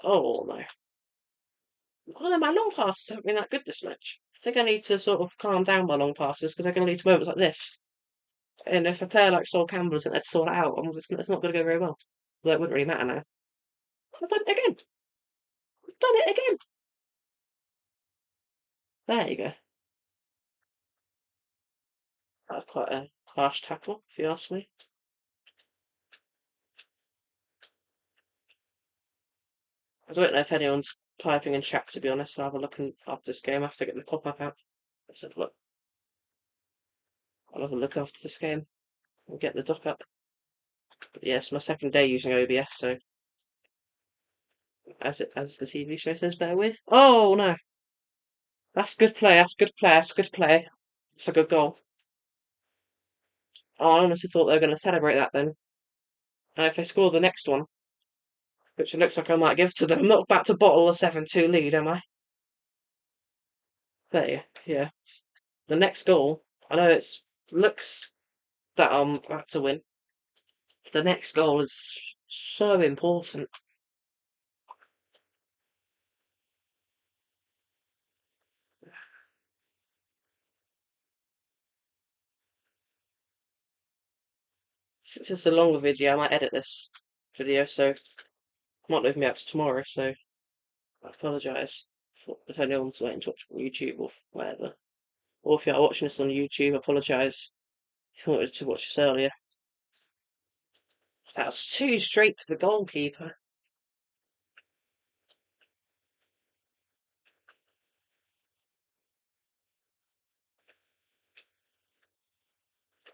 Oh no. Oh no, my long passes haven't been that good this match. I think I need to sort of calm down my long passes because they're going to lead to moments like this. And if a player like Sol Campbell isn't there to sort it out, it's not going to go very well. Although it wouldn't really matter now. I've done it again. I've done it again. There you go. That's quite a harsh tackle, if you ask me. I don't know if anyone's typing in chat, to be honest. I'll have a look after this game. I have to get the pop-up out. Let's have a look. I'll have a look after this game and get the dock up. But yes, my second day using OBS, so as the TV show says, bear with. Oh no, that's good play. That's good play. That's good play. It's a good goal. Oh, I honestly thought they were going to celebrate that then. And if they score the next one, which it looks like I might give to them, I'm not about to bottle a 7-2 lead, am I? There, yeah. The next goal, I know it's looks that I'm about to win. The next goal is so important. Since it's a longer video, I might edit this video, so it might leave me up to tomorrow, so I apologise if anyone's waiting to watch on YouTube or whatever. Or if you're watching this on YouTube, I apologise if you wanted to watch this earlier. That's two straight to the goalkeeper.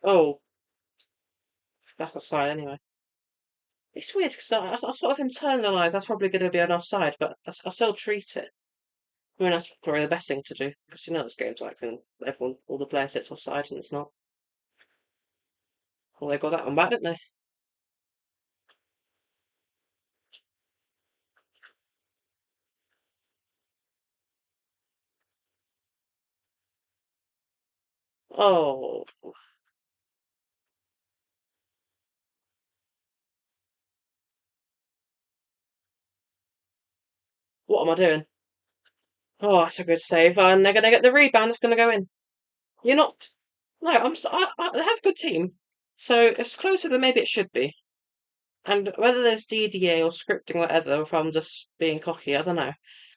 Oh, that's offside anyway. It's weird because I sort of internalise that's probably going to be an offside, but I still treat it. I mean, that's probably the best thing to do because you know this game's like when all the players sits offside and it's not. Well, they got that one back, didn't they? Oh, what am I doing? Oh, that's a good save, and they're going to get the rebound. It's going to go in. You're not. No, I have a good team, so it's closer than maybe it should be. And whether there's DDA or scripting, whatever, or if I'm just being cocky, I don't know.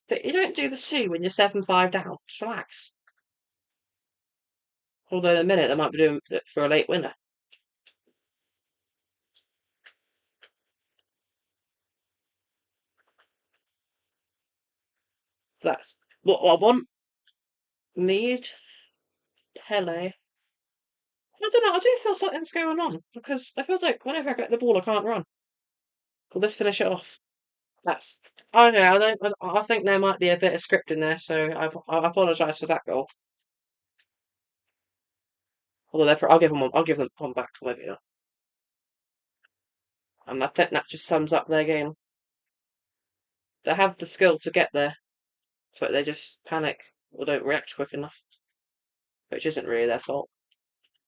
But you don't do the C when you're 7-5 down. Just relax. Although in a minute they might be doing it for a late winner. That's what I want. Need Pele. I don't know. I do feel something's going on because I feel like whenever I get the ball, I can't run. Well, let's finish it off. That's okay. I don't. I think there might be a bit of script in there, so I apologise for that goal. Although I'll give them one. I'll give them one back. Maybe not. And I think that just sums up their game. They have the skill to get there, but they just panic or don't react quick enough, which isn't really their fault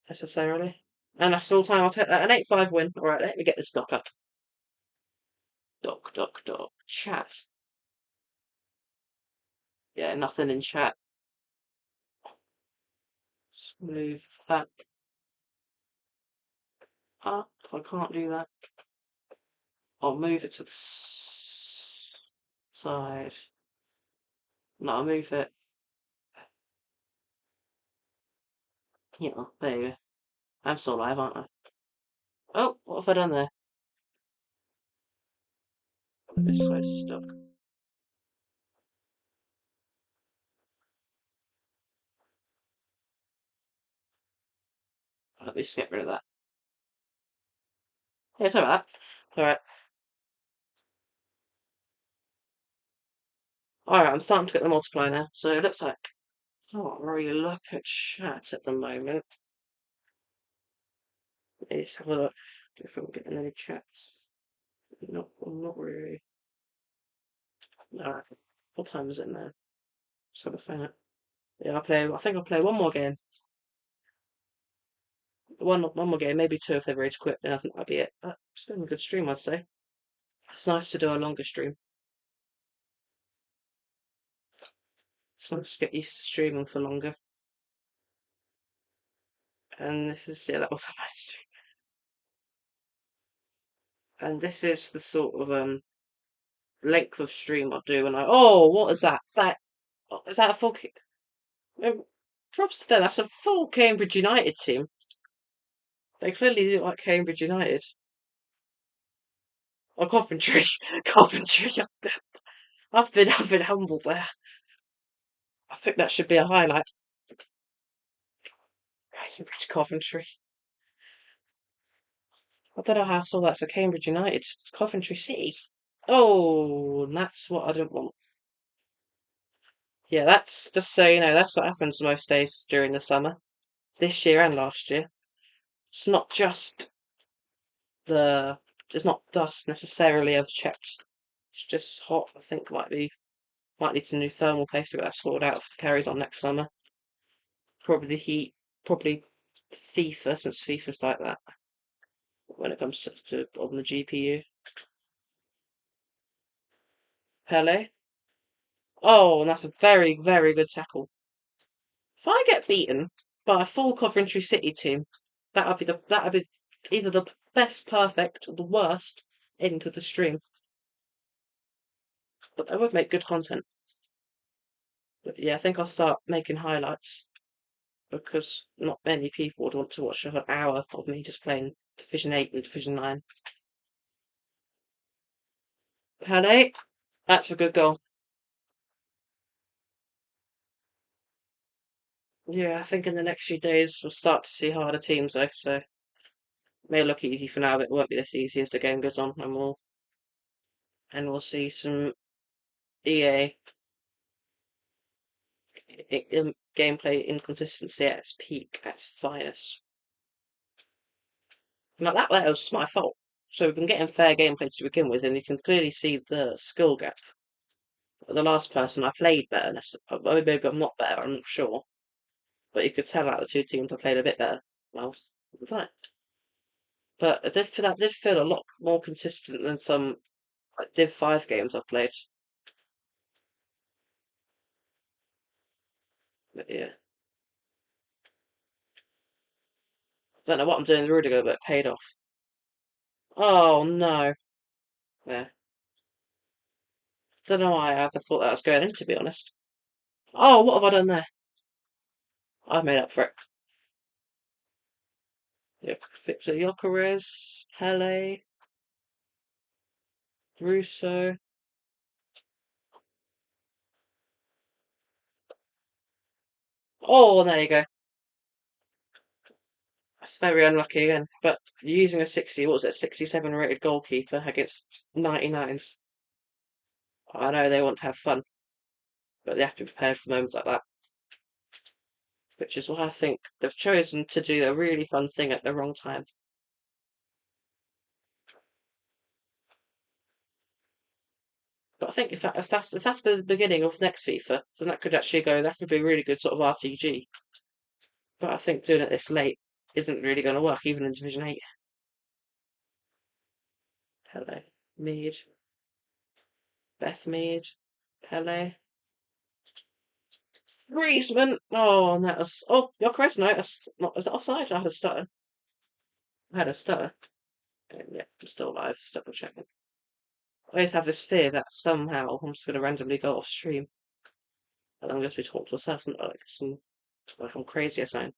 necessarily. And that's all time. I'll take that. An 8-5 win. All right, let me get this doc up. Doc. Chat. Yeah, nothing in chat. Let's move that up. I can't do that. I'll move it to the side. No, I'll move it. Yeah, there you go. I'm still live, aren't I? Oh, what have I done there? This side's stuck. Let me just get rid of that. Yeah, sorry about that. Alright. Alright, I'm starting to get the multiply now. So it looks like I can't really look at chat at the moment. Let's have a look if I'm getting any chats. Not really. Alright. What time is it now? Just have a find it. Yeah, I think I'll play one more game. One more game, maybe two if they rage quit, then I think that'll be it. It's been a good stream, I'd say. It's nice to do a longer stream. It's nice to get used to streaming for longer. And this is, yeah, that was a nice stream. And this is the sort of length of stream I'll do when oh, what is that? Is that a full props to them, that's a full Cambridge United team. They clearly do like Cambridge United. Or Coventry. Coventry. I've been humbled there. I think that should be a highlight. Cambridge Coventry. I don't know how I saw that's a Cambridge United. It's Coventry City. Oh, that's what I don't want. Yeah, that's just so you know, that's what happens most days during the summer. This year and last year. It's not just the it's not dust necessarily I've checked. It's just hot. I think might need some new thermal paste to get that sorted out if it carries on next summer. Probably the heat, probably FIFA since FIFA's like that when it comes to on the GPU. Pele. Oh, and that's a very, very good tackle. If I get beaten by a full Coventry City team, that would be either the best perfect or the worst end to the stream. But I would make good content. But yeah, I think I'll start making highlights because not many people would want to watch an hour of me just playing Division 8 and Division 9. Pele, that's a good goal. Yeah, I think in the next few days we'll start to see harder teams though, so it may look easy for now, but it won't be this easy as the game goes on, and we'll see some EA gameplay inconsistency at its peak, at its finest. Now that was my fault. So we've been getting fair gameplay to begin with, and you can clearly see the skill gap. The last person I played better. Maybe I'm not better. I'm not sure, but you could tell out the two teams I played a bit better. Well, but that did feel a lot more consistent than some like Div 5 games I've played. But yeah, I don't know what I'm doing with Rudiger, but it paid off. Oh no. Yeah. Don't know why I ever thought that was going in, to be honest. Oh, what have I done there? I've made up for it. Yeah, Victor Gyökeres, Pele, Russo. Oh, there you go. That's very unlucky again. But using a 60, what was it, 67 rated goalkeeper against 99s. I know they want to have fun, but they have to be prepared for moments like that. which is why I think they've chosen to do a really fun thing at the wrong time. But I think if that's the beginning of next FIFA, then that could actually go. That could be a really good sort of RTG. But I think doing it this late isn't really going to work, even in Division 8. Pele, Mead, Beth Mead, Pele, Griezmann. Oh, and that was. Oh, Gyökeres, no, that's not. Was it offside? I had a stutter. I had a stutter. Yeah, I'm still alive. Just double checking. I always have this fear that somehow I'm just going to randomly go off stream and I'm going to be talking to myself and like I'm crazy or something.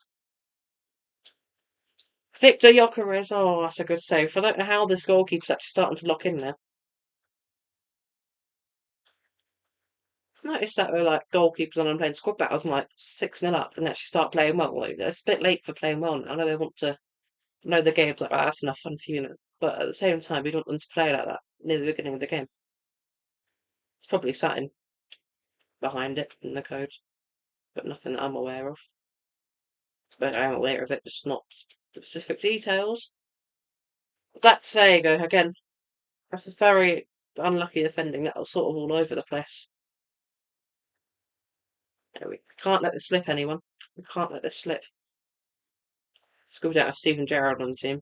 Victor Gyökeres. Oh, that's a good save. I don't know how this goalkeeper's actually starting to lock in now. I've noticed that with like goalkeepers when I'm playing squad battles, I'm like 6-0 up and actually start playing well. Like, it's a bit late for playing well now. I know they want to know the game's like, oh, that's enough fun for you now. But at the same time, you don't want them to play like that near the beginning of the game. It's probably something behind it in the code, but nothing that I'm aware of. But I am aware of it, just not the specific details. That saying, again, that's a very unlucky defending. That was sort of all over the place. Yeah, we can't let this slip, anyone. We can't let this slip. School don't have Steven Gerrard on the team.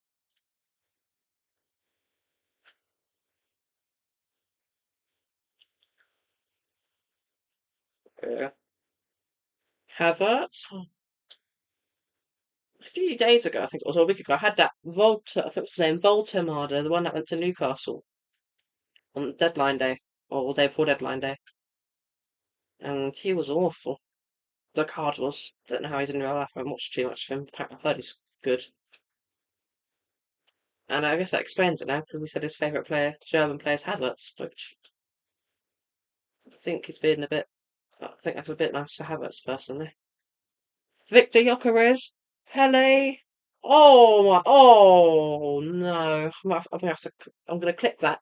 Yeah. Havertz. A few days ago, I think it was, or a week ago, I had that Volta, I think it was his name, Volta, the one that went to Newcastle on deadline day, or day before deadline day. And he was awful. The card was. Don't know how he's in real life. I haven't watched too much of him. I've heard he's good. And I guess that explains it now, because he said his favourite player, German player, is Havertz, which I think he's been a bit. I think that's a bit nice to Havertz, personally. Victor Gyökeres, Pele. Oh my! Oh no! I'm gonna click that.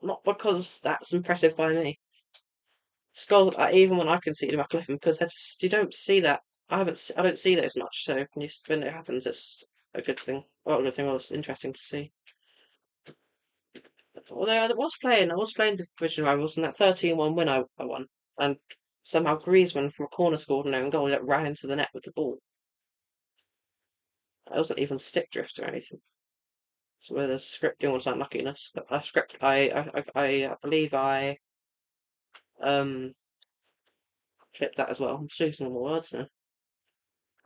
Not because that's impressive by me. Skull. Even when I concede him, I clip him because you don't see that. I don't see those much. So when it happens, it's a good thing. Well, a good thing. Well, it's interesting to see. Although I was playing Division Rivals, and that 13-1 win I won, and somehow Griezmann from a corner scored an own goal that ran into the net with the ball. It wasn't even stick drift or anything. So whether scripting was unluckiness, but I believe I um clipped that as well. I'm just using more words now.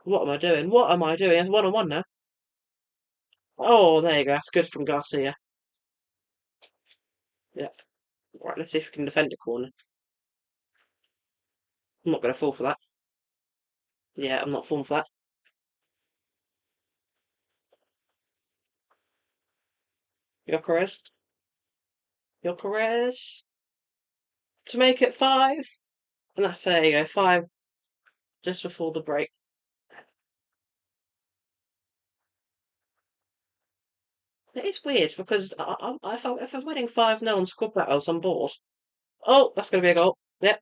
What am I doing? What am I doing? It's 1-on-1 now. Oh, there you go. That's good from Garcia. Yep. Right, let's see if we can defend a corner. I'm not going to fall for that. Yeah, I'm not falling for that. Gyökeres. Gyökeres. To make it 5. And there you go. 5 just before the break. It is weird because if I'm winning 5-0 on squad battles, I'm bored. Oh, that's going to be a goal. Yep.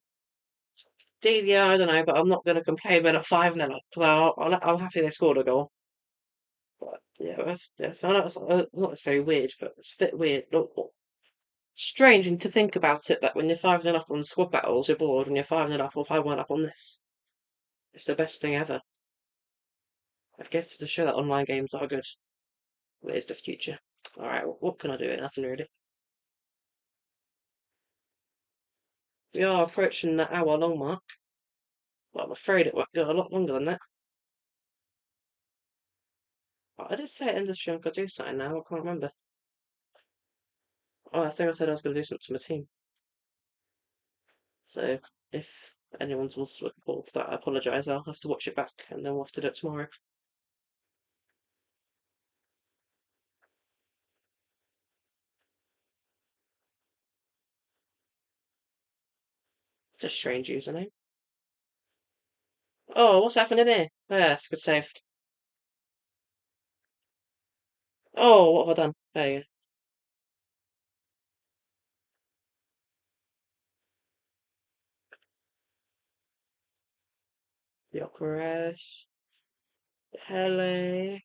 Yeah, I don't know, but I'm not going to complain when a 5-0 up. Well, I'm happy they scored a goal. But yeah, so I know it's not necessarily weird, but it's a bit weird. Strange to think about it that when you're 5-0 up on squad battles, you're bored. When you're 5-0 up or 5-1 up on this, it's the best thing ever. I guess to show that online games are good. Where's the future? Alright, what can I do? Nothing really. We are approaching the hour long mark. Well, I'm afraid it won't go a lot longer than that. But I did say at the end of the show I could do something now, I can't remember. Oh, I think I said I was going to do something to my team. So, if anyone's was looking forward to that, I apologise. I'll have to watch it back and then we'll have to do it tomorrow. It's a strange username. Oh, what's happening here? Yeah, that's a good save. Oh, what have I done? There you go. Gyökeres. Pele.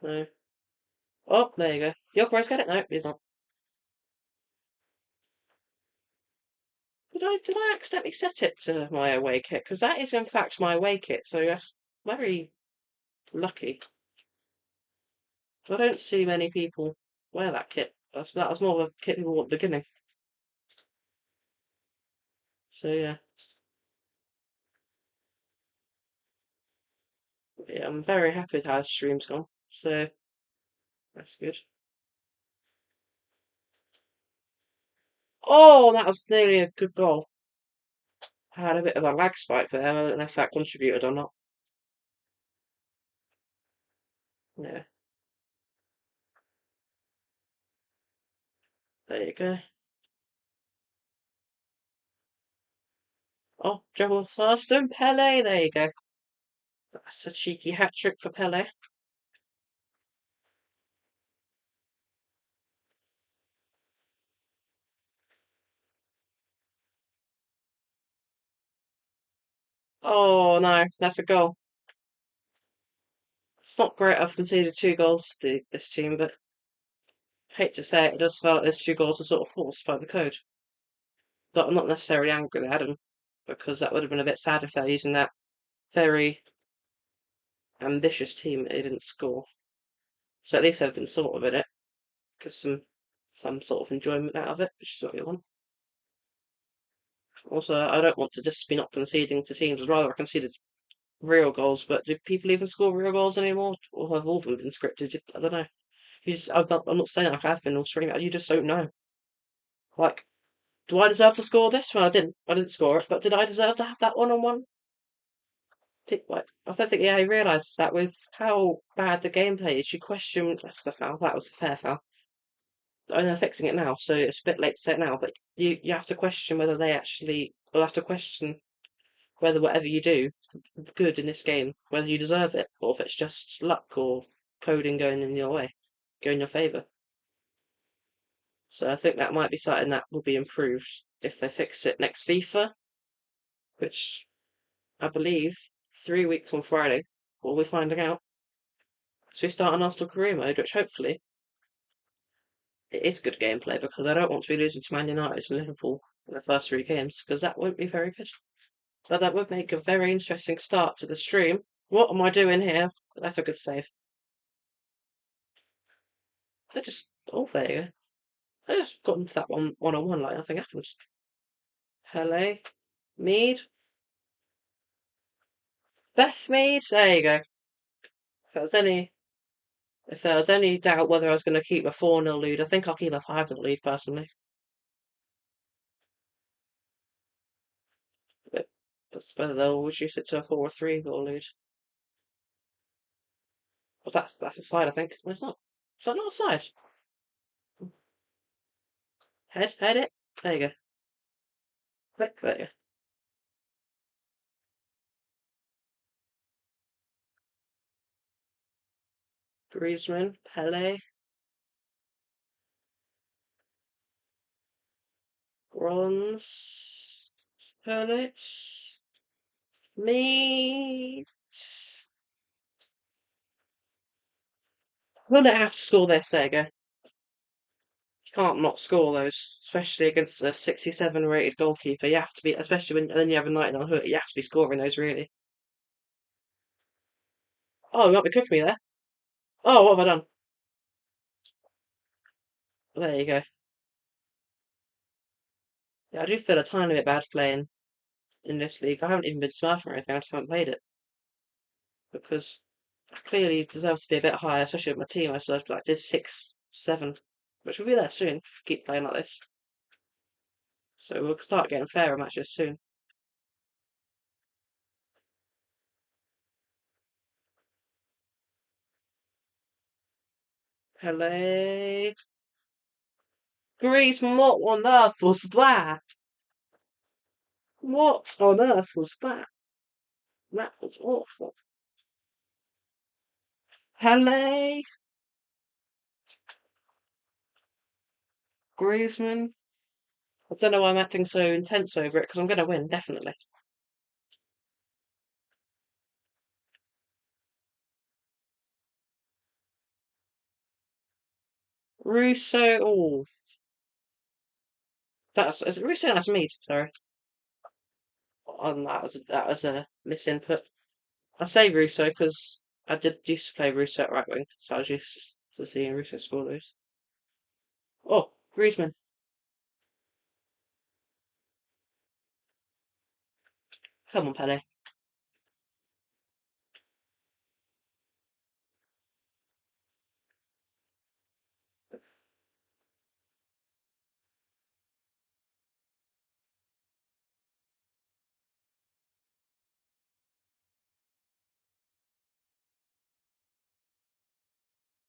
No. Oh, there you go. Gyökeres get it? No, he's not. Did I accidentally set it to my away kit? Because that is in fact my away kit, so that's very lucky. I don't see many people wear that kit. That was more of a kit people wore at the beginning. So yeah. Yeah, I'm very happy with how the stream's gone. So that's good. Oh, that was nearly a good goal. I had a bit of a lag spike there. I don't know if that contributed or not. Yeah, there you go. Oh, Joel Sarston, Pele, there you go. That's a cheeky hat trick for Pele. Oh no, that's a goal. It's not great I've conceded 2 goals to this team, but I hate to say it, it does feel like those 2 goals are sort of forced by the code. But I'm not necessarily angry with Adam, because that would have been a bit sad if they're using that very ambitious team that they didn't score. So at least they've been sort of in it, because some sort of enjoyment out of it, which is what you want. Also, I don't want to just be not conceding to teams. I'd rather I conceded real goals, but do people even score real goals anymore? Or have all of them been scripted? I don't know. I'm not saying like I've been all streaming. You just don't know. Like, do I deserve to score this? Well, I didn't. I didn't score it, but did I deserve to have that one-on-one? Like, I don't think he realises that with how bad the gameplay is. You question that's the foul. That was a fair foul. I know they're fixing it now, so it's a bit late to say it now. But you have to question whether they actually. You'll have to question whether whatever you do good in this game, whether you deserve it, or if it's just luck or coding going in your way, going in your favour. So I think that might be something that will be improved if they fix it next FIFA, which I believe 3 weeks on Friday, we'll be finding out. So we start an Arsenal career mode, which hopefully it is good gameplay because I don't want to be losing to Man United and Liverpool in the first 3 games because that won't be very good. But that would make a very interesting start to the stream. What am I doing here? That's a good save. They just, oh, there you go. I just got into that one-on-one like nothing happened. Hello, Mead, Beth Mead. There you go. If there was any, if there was any doubt whether I was going to keep a 4-0 lead, I think I'll keep a 5-0 lead personally. But that's whether they'll reduce it to a 4 or 3 goal lead. But that's a side, I think. No, it's not. Is that not a side? Head it. There you go. Click. There you go. Griezmann, Pele, Bronze, Pulisic, Mead. I'm gonna have to score this. There you go. You can't not score those, especially against a 67 rated goalkeeper. You have to be, especially when then you have a 99 hook. You have to be scoring those really. Oh, you might be cooking me there. Oh, what have I done? There you go. Yeah, I do feel a tiny bit bad playing in this league. I haven't even been smurfing or anything. I just haven't played it because I clearly deserve to be a bit higher, especially with my team. I deserve to be like Div 6, 7, which will be there soon if we keep playing like this. So we'll start getting fairer matches soon. Hello. Grease, what on earth was that? What on earth was that? That was awful. Hello, Griezmann. I don't know why I'm acting so intense over it because I'm going to win, definitely. Russo. Oh, is it Russo? That's me. Sorry, that was a misinput. I say Russo because I did used to play Russo at right wing, so I was used to seeing Russo score those. Oh, Griezmann. Come on, Pele.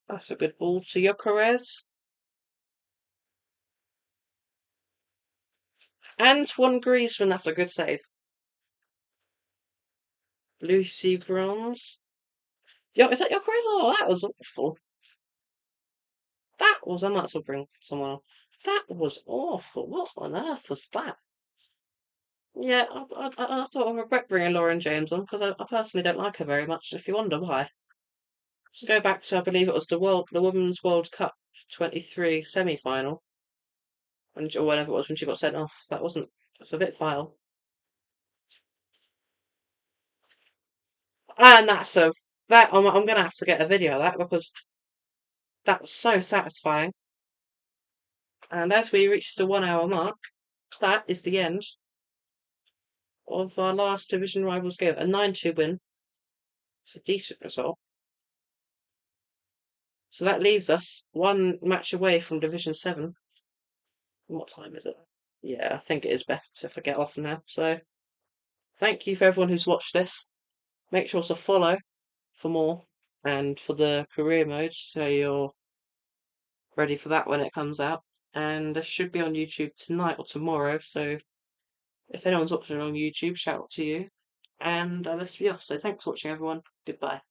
That's a good ball to Gyökeres. Antoine Griezmann. That's a good save. Lucy Bronze. Yo, is that Gyökeres? Oh, that was awful. That was. I might as well bring someone on. That was awful. What on earth was that? Yeah, I sort of regret bringing Lauren James on because I personally don't like her very much. If you wonder why, let's go back to I believe it was the Women's World Cup 23 semi-final, or whatever it was when she got sent off. That's a bit vile. And I'm gonna have to get a video of that because that was so satisfying. And as we reach the 1 hour mark, that is the end of our last Division Rivals game. A 9-2 win. It's a decent result. So that leaves us one match away from Division 7. What time is it? Yeah, I think it is best if I get off now. So thank you for everyone who's watched this. Make sure to follow for more and for the career mode so you're ready for that when it comes out. And it should be on YouTube tonight or tomorrow. So if anyone's watching on YouTube, shout out to you. And let's be off. So thanks for watching, everyone. Goodbye.